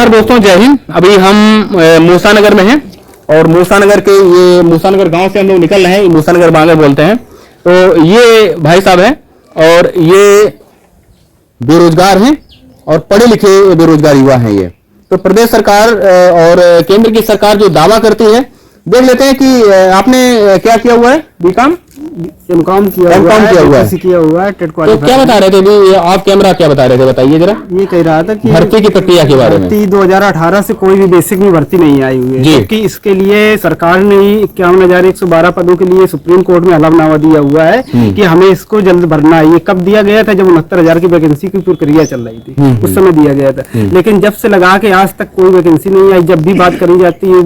नमस्कार दोस्तों, जय हिंद। अभी हम मूसा नगर में हैं और मूसा नगर के ये मूसा नगर गांव से हम लोग निकल रहे हैं। मूसा नगर बांगर बोलते हैं। तो ये भाई साहब हैं और ये बेरोजगार हैं और पढ़े लिखे बेरोजगार युवा हैं। ये तो प्रदेश सरकार और केंद्र की सरकार जो दावा करती है, देख लेते हैं कि आपने क्या किया हुआ है। बीकॉम एमकॉम किया हुआ है टेट तो क्या बता रहे थे अभी आप कैमरा क्या बता रहे थे, बताइए जरा। ये कह रहा था कि भर्ती की प्रक्रिया के बारे में। भर्ती 2018 से कोई भी बेसिक में भर्ती नहीं आई हुई है, क्योंकि इसके लिए सरकार ने 51,112 पदों के लिए सुप्रीम कोर्ट में हलफनामा दिया हुआ है कि हमें इसको जल्द भरना है। ये कब दिया गया था? जब 69,000 की वैकेंसी की प्रक्रिया चल रही थी, उस समय दिया गया था। लेकिन जब से लगा के आज तक कोई वैकेंसी नहीं आई। जब भी बात करी जाती है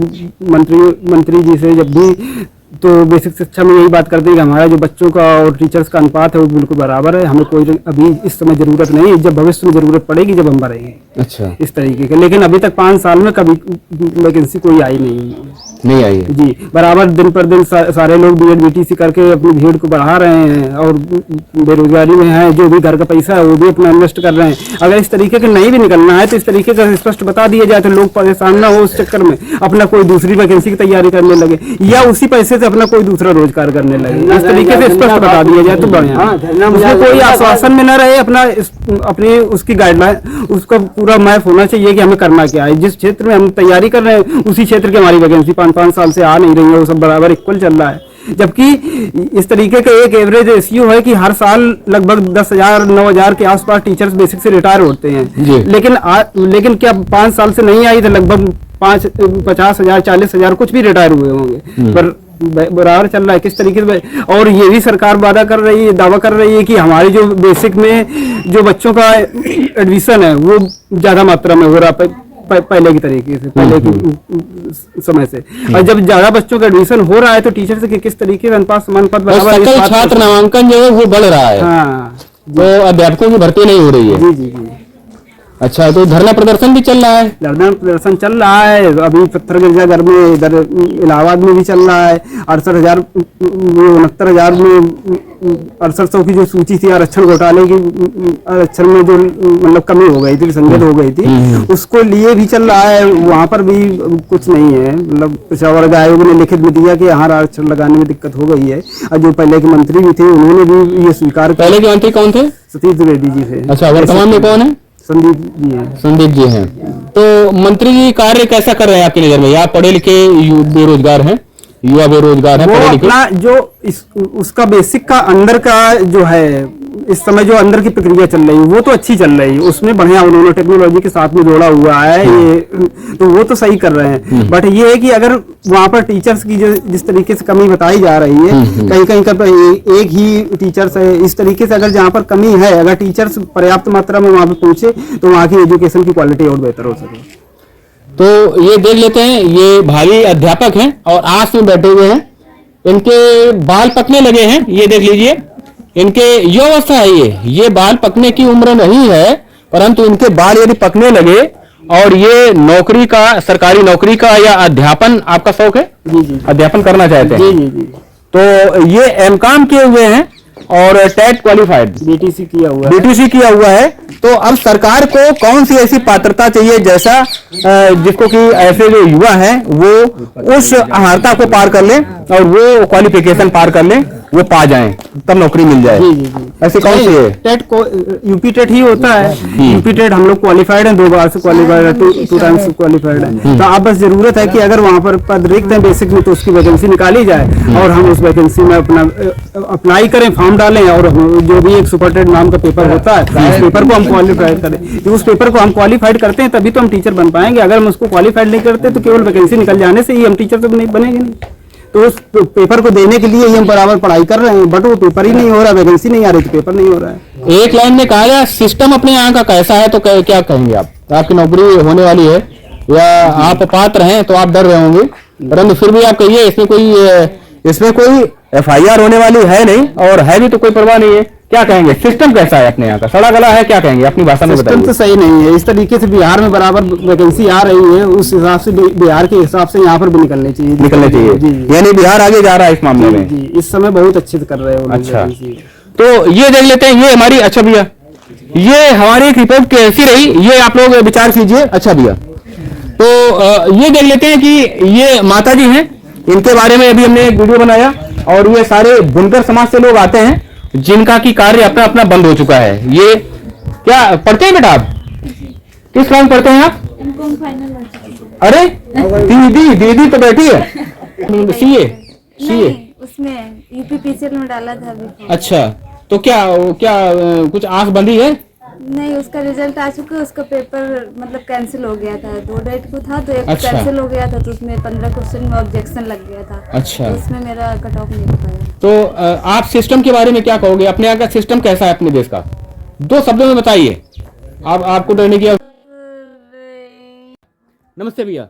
मंत्री जी से, जब भी तो बेसिक शिक्षा में यही बात करते हैं कि हमारा जो बच्चों का और टीचर्स का अनुपात है वो बिल्कुल बराबर है। हमें कोई अभी इस समय जरूरत नहीं है, जब भविष्य में जरूरत पड़ेगी जब हम भरेंगे। अच्छा, इस तरीके के। लेकिन अभी तक 5 साल में कभी वैकेंसी कोई आई नहीं आई है जी। बराबर दिन पर दिन सारे लोग बीएड बीटीसी करके अपनी भीड़ को बढ़ा रहे हैं और बेरोजगारी में है। जो भी घर का पैसा है वो भी अपना इन्वेस्ट कर रहे हैं। अगर इस तरीके के नहीं भी निकलना है तो इस तरीके का स्पष्ट बता दिया जाए तो लोग परेशान ना हो, उस चक्कर में अपना कोई दूसरी वैकेंसी की तैयारी करने लगे या उसी पैसे से अपना कोई दूसरा रोजगार करने लगे। इस तरीके से स्पष्ट बता दिया जाए तो बढ़िया। उसमें कोई आश्वासन में न रहे, अपनी उसकी गाइडलाइन उसका पूरा मैप होना चाहिए कि हमें करना क्या है। जिस क्षेत्र में हम तैयारी कर रहे हैं उसी क्षेत्र की हमारी वैकेंसी 5 साल से आ नहीं रही है, वो सब बराबर इक्वल चल रहा है। जबकि इस तरीके का एक एवरेज रेशियो है कि हर साल लगभग 10,000 9,000 के आसपास टीचर्स बेसिक से रिटायर होते हैं। लेकिन क्या 5 साल से नहीं आई तो लगभग 50,000 40,000 कुछ भी रिटायर हुए होंगे, पर बराबर चल रहा है। किस तरीके से? और ये भी सरकार दावा कर रही है कि हमारी जो बेसिक में जो बच्चों का एडमिशन है वो ज्यादा मात्रा में हो रहा है पहले की तरीके से, पहले के समय से। और जब ज्यादा बच्चों का एडमिशन हो रहा है तो टीचर से किस तरीके से अनुपात समान पद बराबर छात्र नामांकन जो है वो बढ़ रहा है। हाँ, तो अध्यापकों की भर्ती नहीं हो रही है। जी। अच्छा, तो धरना प्रदर्शन भी चल रहा है। धरना प्रदर्शन चल रहा है अभी पत्थर गिरजाघर में, इधर इलाहाबाद में भी चल रहा है। 68,000 69,000 में 6800 की जो सूची थी आरक्षण घोटाले की, आरक्षण में जो मतलब कमी हो गई थी, संगत हो गई थी, उसको लिए भी चल रहा है। वहाँ पर भी कुछ नहीं है। मतलब पिछड़ा वर्ग आयोग ने लिखित में दिया कि यहाँ आरक्षण लगाने में दिक्कत हो गई है। और जो पहले के मंत्री भी थे उन्होंने भी ये स्वीकार किया। पहले के मंत्री कौन थे? सतीश द्विवेदी जी थे। अच्छा, वर्तमान में कौन है? संदीप जी हैं। तो मंत्री जी कार्य कैसा कर रहे हैं आपकी नजर में? आप पढ़े लिखे बेरोजगार हैं, युवा बेरोजगार हैं, पढ़े लिखे। अपना जो उसका बेसिक का अंदर का जो है इस समय जो अंदर की प्रक्रिया चल रही है वो तो अच्छी चल रही है। उसमें बढ़िया उन्होंने टेक्नोलॉजी के साथ में जोड़ा हुआ है, ये तो वो तो सही कर रहे हैं। बट ये है कि अगर वहाँ पर टीचर्स की जिस तरीके से कमी बताई जा रही है, कहीं का एक ही टीचर्स है, इस तरीके से अगर जहाँ पर कमी है, अगर टीचर्स पर्याप्त मात्रा में वहाँ पे पहुंचे तो वहाँ की एजुकेशन की क्वालिटी और बेहतर हो सके। तो ये देख लेते हैं, ये भावी अध्यापक हैं और आस में बैठे हुए हैं। इनके बाल पकने लगे हैं, ये देख लीजिए। इनके यो अवस्था है, ये बाल पकने की उम्र नहीं है, परंतु इनके बाल यदि पकने लगे और ये नौकरी का, सरकारी नौकरी का या अध्यापन आपका शौक है? जी। अध्यापन करना चाहते हैं? जी। तो ये एमकॉम किए हुए हैं और टेट क्वालिफाइड, बीटीसी किया हुआ है। तो अब सरकार को कौन सी ऐसी पात्रता चाहिए जैसा जिसको कि ऐसे जो युवा हैं वो उस अहर्ता को पार कर लें और वो क्वालिफिकेशन पार कर लें, वो पा जाएं, तब नौकरी मिल जाए। जी। ऐसे कौन सी है? टेट को यूपी टेट ही होता है। यूपी टेट हम लोग क्वालिफाइड हैं, 2 बार से क्वालिफाइड है, 2 टाइम्स क्वालिफाइड है। तो अब बस जरूरत है कि अगर वहाँ पर पद रिक्त है बेसिक में तो उसकी वैकेंसी निकाली जाए और हम उस वैकेंसी में अपना अप्लाई करें, फॉर्म डालें और जो भी एक सुपरटेट नाम का पेपर होता है उस पेपर को हम क्वालिफाइड करें। उस पेपर को हम क्वालिफाइड करते हैं तभी तो हम टीचर बन पाएंगे। अगर हम उसको क्वालिफाइड नहीं करते तो केवल वैकेंसी निकल जाने से ही हम टीचर तो नहीं बनेंगे नहीं। तो उस पेपर को देने के लिए ही हम बराबर पढ़ाई कर रहे हैं, बट वो पेपर ही नहीं हो रहा, वैकेंसी नहीं आ रही तो पेपर नहीं हो रहा है। एक लाइन में कहा जाए सिस्टम अपने यहाँ का कैसा है तो क्या कहेंगे आप? आपकी नौकरी होने वाली है या आप पात्र हैं तो आप डर रहे होंगे, परंतु फिर भी आप कहिए इसमें कोई FIR होने वाली है नहीं और है भी तो कोई परवाह नहीं है। क्या कहेंगे, सिस्टम कैसा है अपने यहाँ का? सड़ा गला है, क्या कहेंगे अपनी भाषा में बताइए। सिस्टम तो सही नहीं है। इस तरीके से बिहार में बराबर वैकेंसी आ रही है, उस हिसाब से बिहार के हिसाब से यहाँ पर भी निकलने चाहिए। यानी बिहार आगे जा रहा है इस मामले में। जी, इस समय बहुत अच्छे से कर रहे हैं। अच्छा, तो ये देख लेते हैं, ये हमारी, अच्छा भैया ये हमारी एक रिपोर्ट कैसी रही ये आप लोग विचार कीजिए। अच्छा भैया तो ये देख लेते हैं कि ये माता जी हैं, इनके बारे में अभी हमने एक वीडियो बनाया और ये सारे बुनकर समाज से लोग आते हैं जिनका की कार्य अपना अपना बंद हो चुका है। ये क्या पढ़ते हैं बेटा आप? किस क्लास में पढ़ते हैं आप? अरे दीदी दीदी तो बैठी है। सीए सीए उसमें यूपीपीसीएल में डाला था अभी। अच्छा, तो क्या कुछ आंख बंधी है? नहीं, उसका रिजल्ट आ चुका है, उसका पेपर मतलब कैंसिल हो गया था। 2 डेट को था तो एक अच्छा। कैंसिल हो गया था, तो उसमें 15 क्वेश्चन में ऑब्जेक्शन लग गया था। अच्छा। तो उसमें मेरा कट ऑफ नहीं हो पाया। तो आप सिस्टम के बारे में क्या कहोगे? अपने यहाँ का सिस्टम कैसा है अपने देश का? 2 शब्दों में बताइए। आपको डरने की नमस्ते भैया।